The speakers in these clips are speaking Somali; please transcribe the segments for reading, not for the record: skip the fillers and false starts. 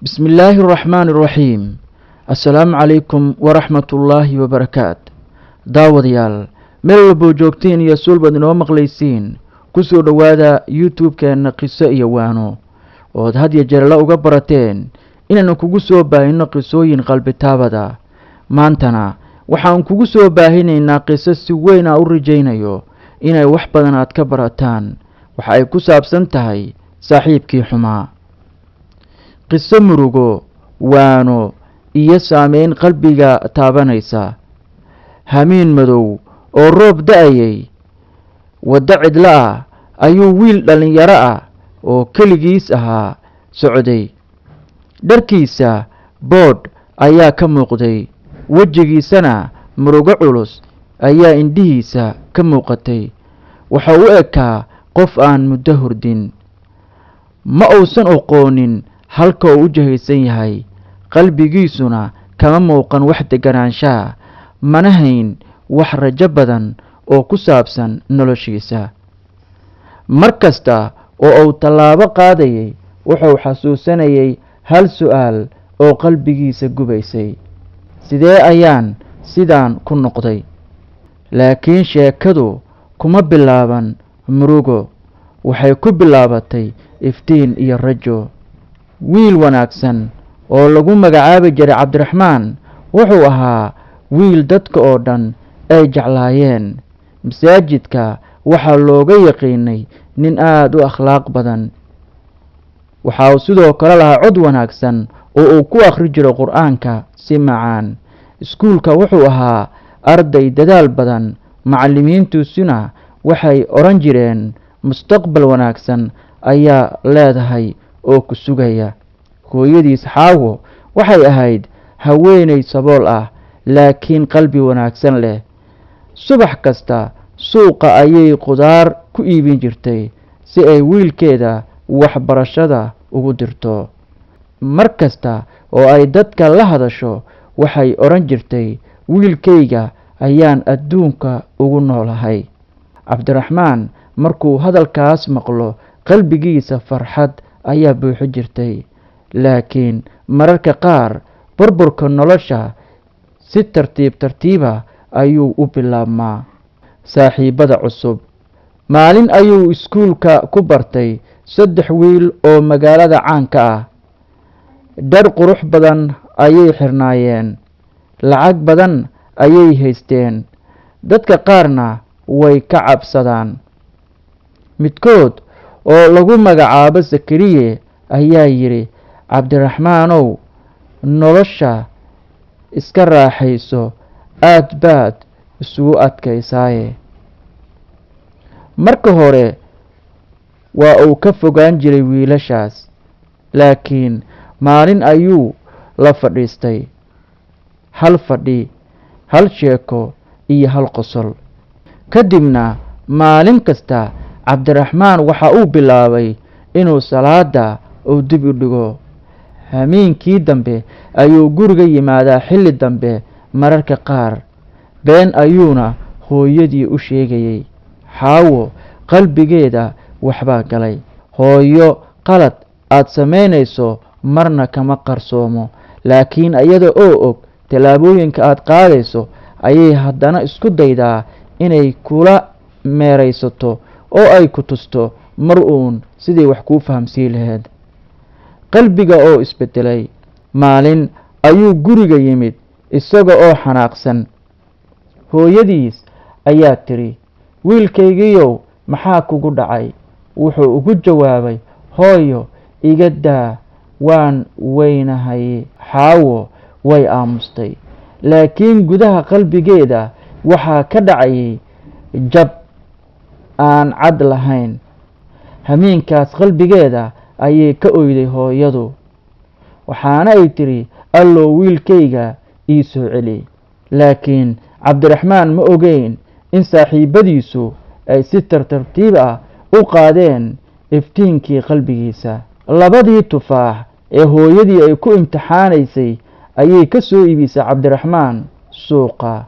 بسم الله الرحمن الرحيم السلام عليكم ورحمة الله وبركاته داوديال meel walbo joogtiin iyo suulbad inoo maqlaysiin kusoo dhowaada youtube-keena qiso iyo waano ood had iyo jeer la uga barateen inaanu kugu soo baahino qisooyin qalbi taabada maantana waxaan kugu soo baahinaynaa qiso si weyn aan u rajaynayo inay wax badan aad ka barataan waxa ay ku saabsan tahay saaxiibkii xumaa qiso murugo waano iyo saameyn qalbiga taabanaysa hamiin madow oo roob da'ayay waddo cidla ah ayuu wiil dhalinyaro ah oo keligiis ahaa socday dharkiisa boodh ayaa ka muuqday wejigiisana murugo culus ayaa indhihiisa ka muuqatay waxa u ekaa qof aan muddo hurdin ma uusan aqoonin halka uu u jahaysan yahay qalbigiisuna kama muuqan wax deganaanshaha mana hayn wax rajo badan oo ku saabsan noloshiisa mar kasta oo uu tallaabo qaadayay wuxuu xasuusanayay hal su'aal oo qalbigiisa gubaysay sidee ayaan sidaan ku noqday laakiin sheekadu kuma bilaaban murugo waxay ku bilaabatay iftiin iyo rajo wiil wanaagsan oo lagu magacaabi jiray cabdiraxmaan wuxuu ahaa wiil dadka oo dhan ay jeclaayeen masaajidka waxaa looga yaqiinay nin aad u akhlaaq badan waxa uu sidoo kale lahaa cod wanaagsan oo uu ku akhri jiro qur-aanka si macaan iskuulka wuxuu ahaa arday dadaal badan macallimiintiisuna waxay odhan jireen mustaqbal wanaagsan ayaa leedahay oo ku sugaya hooyadiis xaawo waxay ahayd haweenay sabool ah laakiin qalbi wanaagsan leh subax kasta suuqa ayay qudaar ku iibin jirtay si ay wiilkeeda waxbarashada ugu dirto mar kasta oo ay dadka la hadasho waxay odhan jirtay wiilkayga ayaan adduunka ugu noolahay cabdiraxmaan markuu hadalkaas maqlo qalbigiisa farxad ayaa buuxi jirtay laakiin mararka qaar burburka nolosha si tartiib tartiiba ayuu u bilaabmaa saaxiibada cusub maalin ayuu iskuulka ku bartay 3 wiil oo magaalada caanka ah dhar qurux badan ayay xirnaayeen lacag badan ayay haysteen dadka qaarna way ka cabsadaan midkood oo lagu magacaabo sakariye ayaa yidhi cabdiraxmaanow nolosha iska raaxayso aad baad isugu adkaysaaye marka hore waa uu ka fogaan jiray wiilashaas laakiin maalin ayuu la fadhiistay hal fadhi hal sheeko iyo hal qosol kadibna maalin kasta cabdiraxmaan waxa uu bilaabay inuu salaada uu dib u dhigo hamiinkii dambe ayuu guriga yimaadaa xilli dambe mararka qaar been ayuuna hooyadii u sheegayay xaawo qalbigeeda waxbaa galay hooyo qalad aad samaynayso marna kama qarsoomo laakiin iyada oo og tallaabooyinka aad qaadayso ayay haddana isku daydaa inay kula meeraysato oo ay ku tusto mar uun sidii wax kuu fahamsiin lahayd qalbiga oo isbedelay maalin ayuu guriga yimid isaga oo xanaaqsan hooyadiis ayaa tiri wiilkaygiiyow maxaa kugu dhacay wuxuu ugu jawaabay hooyo iga daa waan weynahay xaawo way aamustay laakiin gudaha qalbigeeda waxaa ka dhacayay jab aan cad lahayn hamiinkaas qalbigeeda ayay ka oyday hooyadu waxaana ay tiri allow wiilkayga ii soo celi laakiin cabdiraxmaan ma ogeyn in saaxiibadiisu ay si tartiib ah u qaadeen iftiinkii qalbigiisa labadii tufaax ee hooyadii ay ku imtixaanaysay ayay ka soo iibisay cabdiraxmaan suuqa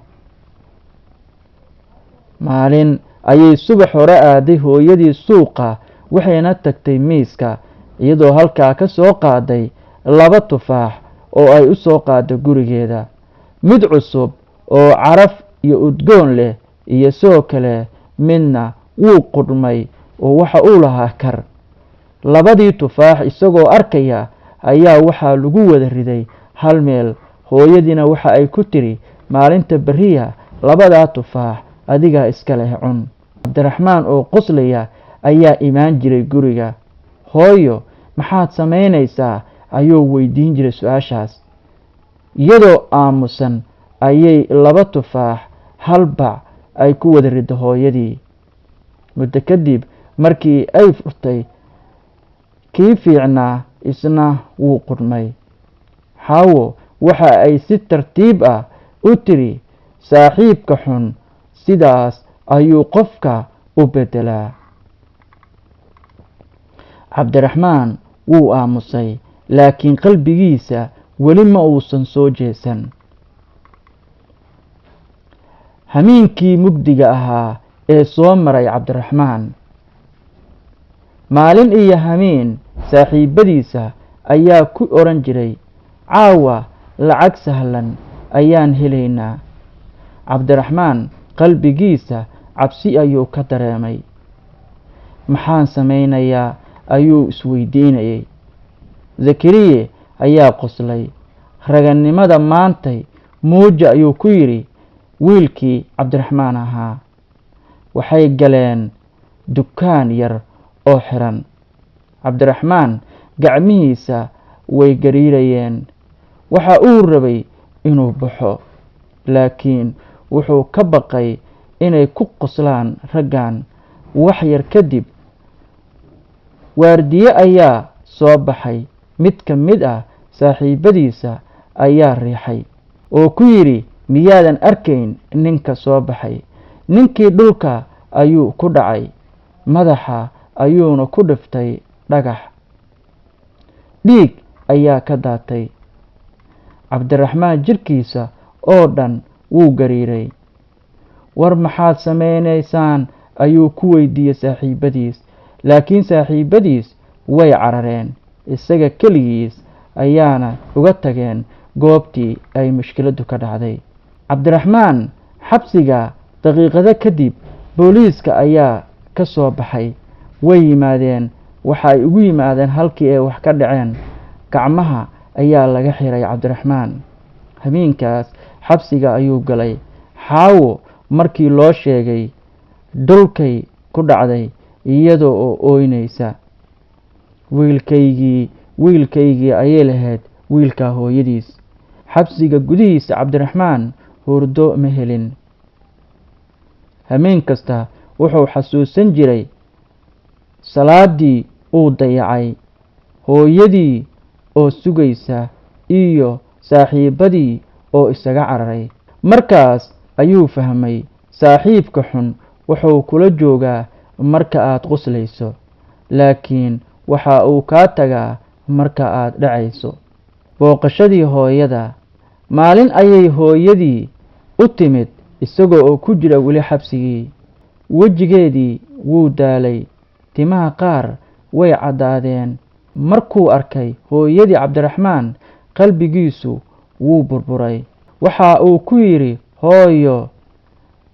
maalin ayay subax hore aaday hooyadii suuqa waxayna tagtay miiska iyadoo halkaa ka soo qaaday 2 tufaax oo ay u soo qaado gurigeeda, mid cusub oo caraf iyo udgoon leh, iyo sidoo kale midna wuu qudhmay oo waxa uu lahaa kar. 2dii tufaax isagoo arkaya ayaa waxaa lagu wada riday hal meel. hooyadiina waxa ay ku tiri, maalinta beriya 2daa tufaax adigaa iska leh cun. cabdiraxmaan oo qoslaya ayaa imaan jiray guriga. hooyo, maxaad samaynaysaa? ayuu weydiin jiray su-aashaas. iyadoo aamusan ayay 2 tufaax hal bac ay ku wada rido hooyadii. muddo kadib markii ay furtay, kii fiicnaa isna wuu qudhmay. xaawo waxa ay si tartiib ah u tiri, saaxiibka xun sidaas ayuu qofka u beddelaa. cabdiraxmaan wuu aamusay, laakiin qalbigiisa weli ma uusan soo jeesan. hamiinkii mugdiga ahaa ee soo maray cabdiraxmaan. maalin iyo hamiin saaxiibadiisa ayaa ku odhan jiray, caawa lacag sahlan ayaan helaynaa. cabdiraxmaan qalbigiisa cabsi ayuu ka dareemay. maxaan samaynayaa ayuu isweydiinayay. zakariye ayaa qoslay. ragannimada maantay muuja ayuu ku yidhi wiilkii cabdiraxmaan ahaa. waxay galeen dukaan yar oo xiran. cabdiraxmaan gacmihiisa way gariirayeen. waxa uu rabay inuu baxo, laakiin wuxuu ka baqay inay ku qoslaan raggan. wax yar kadib, waardiye ayaa soo baxay. mid ka mid ah saaxiibadiisa ayaa riixay oo ku yidhi, miyaadan arkayn ninka soo baxay? ninkii dhulka ayuu ku dhacay, madaxa ayuuna ku dhiftay dhagax. dhiig ayaa ka daatay. cabdiraxmaan jirkiisa oo dhan wuu gariiray. war maxaad samaynaysaan? ayuu ku weydiiyey saaxiibadiis. laakiin saaxiibadiis way carareen. isaga keligiis ayaana uga tageen goobtii ay mushkiladdu ka dhacday. cabdiraxmaan xabsiga daqiiqado kadib booliiska ayaa ka soo baxay. way yimaadeen. waxa ay ugu yimaadeen halkii ay wax ka dhaceen. gacmaha ayaa laga xiray cabdiraxmaan. habeenkaas xabsiga ayuu galay. xaawo markii loo sheegay dhulkay ku dhacday iyadoo oo ooynaysa. wiilkaygii ayay lahayd wiilkaa hooyadiis. xabsiga gudihiisa cabdiraxmaan hurdo ma helin. habeen kasta wuxuu xasuusan jiray salaadii uu dayacay, hooyadii oo sugaysa, iyo saaxiibadii oo isaga cararay. markaas ayuu fahmay, saaxiibka xun wuxuu kula joogaa marka aad qoslayso, laakiin waxa uu kaa tagaa marka aad dhacayso. booqashadii hooyada. maalin ayay hooyadii u timid isagoo oo ku jira weli xabsigii. wejigeedii wuu daalay, timaha qaar way caddaadeen. markuu arkay hooyadii cabdiraxmaan, qalbigiisu wuu burburay. waxa uu ku yidhi, hooyo,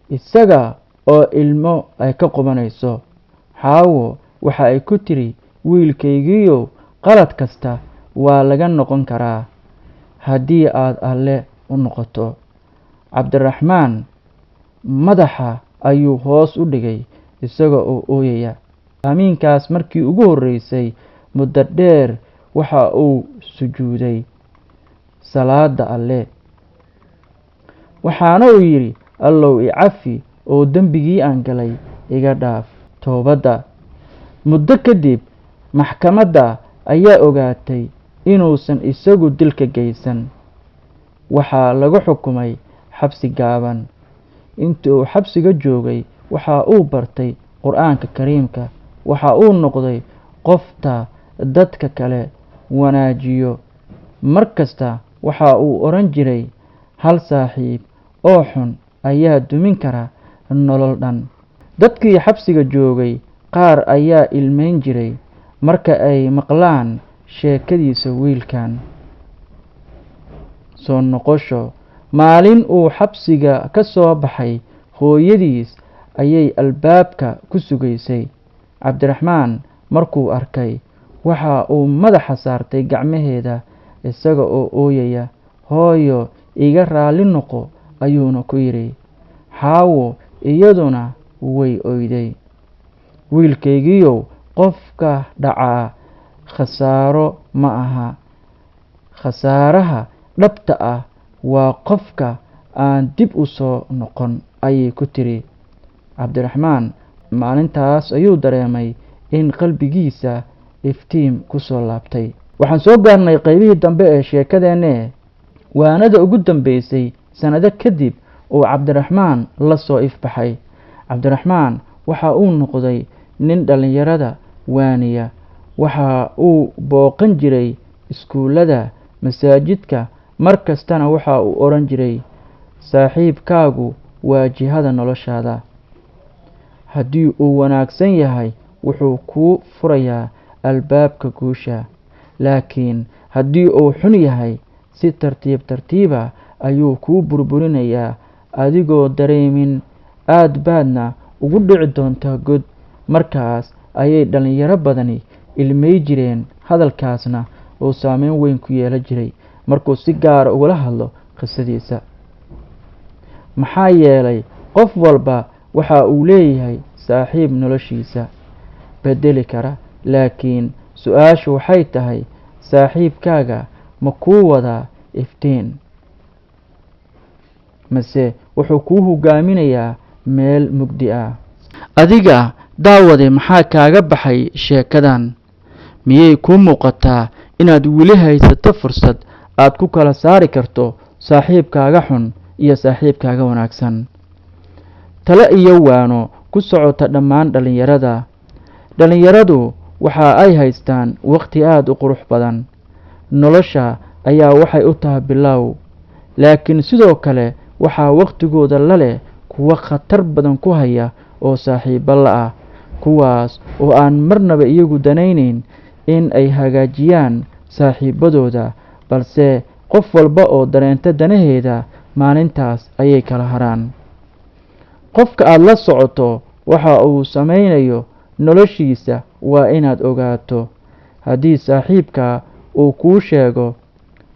isaga oo ilmo ay ka qubanayso. xaawo waxa ay ku tiri, wiilkaygiiyow, qalad kasta waa laga noqon karaa haddii aad alle u noqoto. cabdiraxmaan madaxa ayuu hoos u dhigay isaga oo ooyaya. amiinkaas markii ugu horreysay muddo dheer waxa uu sujuuday salaada alle. waxaana uu yidhi, allow i cafi oo dembigii aan galay iga dhaaf. toobadda. muddo kadib maxkamadda ayaa ogaatay inuusan isagu dilka geysan. waxaa lagu xukumay xabsi gaaban. intii uu xabsiga joogay waxa uu bartay qur-aanka kariimka. waxa uu noqday qofta dadka kale wanaajiyo. mar kasta waxa uu odhan jiray, hal saaxiib oo xun ayaa dumin kara nolol dhan. dadkii xabsiga joogay qaar ayaa ilmayn jiray marka ay maqlaan sheekadiisa wiilkan. Soo noqosho. Maalin uu xabsiga ka soo baxay, hooyadiis ayay albaabka ku sugaysay. Cabdiraxmaan markuu arkay, waxa uu madaxa saartay gacmaheeda isaga oo ooyaya. Hooyo, iga raali noqo, ayuuna ku yidhi. Xaawo iyaduna way oyday. Wiilkaygiiyow, qofka dhacaa khasaaro ma aha. Khasaaraha dhabta ah waa qofka aan dib u soo noqon, ayay ku tiri. Cabdiraxmaan maalintaas ayuu dareemay in qalbigiisa iftiin ku soo laabtay. Waxaan soo gaarnay qaybihii dambe ee sheekadeenne. Waanada ugu dambeysay sanado kadib oo Cabdiraxmaan la soo ifbaxay. Cabdiraxmaan waxa uu noqday nin dhalinyarada waaniya. Waxa uu booqan jiray iskuulada, masaajidka, markastana waxa uu oran jiray, saaxiibkaagu waa jihada noloshaada. Haddii uu wanaagsan yahay, wuxuu kuu furayaa albaabka guusha. Laakiin haddii uu xun yahay, si tartiib tartiiba ayuu kuu burburinayaa adigoo dareemin. Aad baadna ugu dhici doontaa god. Markaas ayay dhalinyaro badani ilmey jireen. Hadalkaasna uu saameyn weyn ku yeelan jiray markuu si gaara ugala hadlo qisadiisa. Maxaa yeelay qof walba waxa uu leeyahay saaxiib noloshiisa bedeli kara. Laakiin su-aashu waxay tahay, saaxiibkaaga ma kuu wadaa iftiin, mase wuxuu kuu hogaaminayaa meel mugdi ah? Adiga daawade, maxaa kaaga baxay sheekadan? Miyay kuu muuqataa inaad weli haysato fursad aad ku kala saari karto saaxiibkaaga xun iyo saaxiibkaaga wanaagsan? Talo iyo waano ku socota dhammaan dhalinyarada. Dhalinyaradu waxa ay haystaan waqti aad u qurux badan. Nolosha ayaa waxay u tahay bilow, laakiin sidoo kale waxaa waqtigooda la leh kuwa khatar badan ku haya oo saaxiibo la ah, kuwaas oo aan marnaba iyagu danaynayn in ay hagaajiyaan saaxiibadooda, balse qof walba oo dareenta danaheeda maalintaas ayay kala haraan. Qofka aad la socoto waxa uu samaynayo noloshiisa waa inaad ogaato. Haddii saaxiibka uu kuu sheego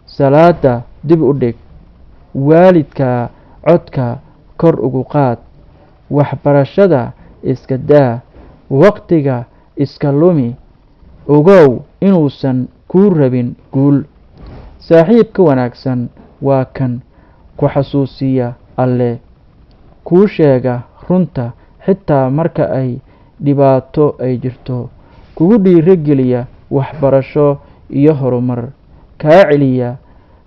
salaada dib u dhig, waalidka codka kor ugu qaad, waxbarashada iska daa, waqtiga iska lumi, ogow inuusan kuu rabin guul. Saaxiibka wanaagsan waa kan ku xasuusiya Alle, kuu sheega runta xitaa marka ay dhibaato ay jirto, kugu dhiirigeliya waxbarasho iyo horumar, kaa celiya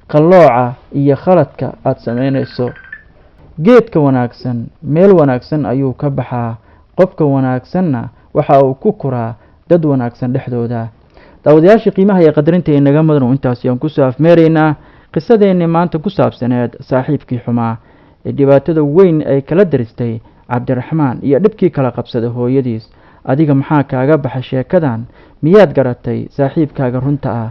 qallooca iyo khaladka aad samaynayso. Geedka wanaagsan meel wanaagsan ayuu ka baxaa. Qofka wanaagsanna waxa uu ku koraa dad wanaagsan dhexdooda. Daawadayaashii qiimaha iyo qadarinta inaga mudan, intaas ayaan ku soo afmeeraynaa qisadeennii maanta ku saabsaneed saaxiibkii xumaa ee dhibaatada weyn ay kala daristay Cabdiraxmaan iyo dhibkii kala qabsaday hooyadiis. Adiga maxaa kaaga baxay sheekadan? Miyaad garatay saaxiibkaaga runta ah?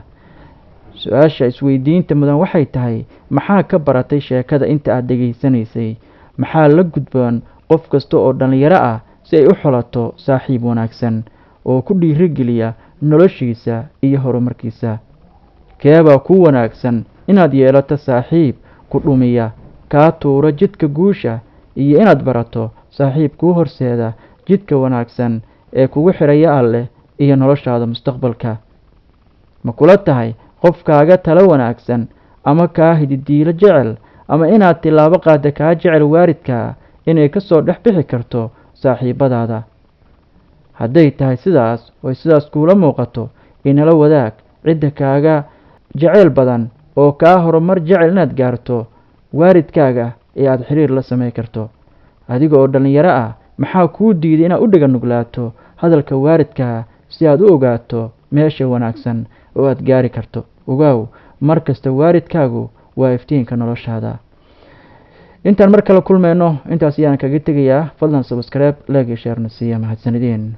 Su-aasha isweydiinta mudan waxay tahay, maxaa ka baratay sheekada inta aad dhegaysanaysay? Maxaa la gudboon qof kasta oo dhalinyaro ah si ay u xulato saaxiib wanaagsan oo ku dhiirigeliya noloshiisa iyo horumarkiisa? Keebaa ku wanaagsan inaad yeelato saaxiib ku dhumiya, kaa tuura jidka guusha, iyo inaad barato saaxiib kuu horseeda jidka wanaagsan ee kugu xiraya Alle iyo noloshaada mustaqbalka? Ma kula tahay qofkaaga talo wanaagsan ama kaa hididiilo jecel, ama inaad tilaabo qaada kaa jecel waalidka inay ka soo dhex bixi karto saaxiibadaada? Hadday tahay sidaas oo sidaas kuula muuqato, inala wadaag cidda kaaga jecel badan oo kaa horumar jecel inaad gaarto waalidkaaga ee aad xiriir la samayn karto. Adiga oo dhalinyaro ah, maxaa kuu diiday inaad u dhaga nuglaato hadalka waalidka si aad u ogaato meesha wanaagsan oo aad gaari karto? Ogow, markasta waalidkaagu waa iftiinka noloshaada. Intaan mar kale kulmayno, intaas ayaan kaga tegayaa. Fadlan subscribe, like iyo share na siiya. Mahadsanidin.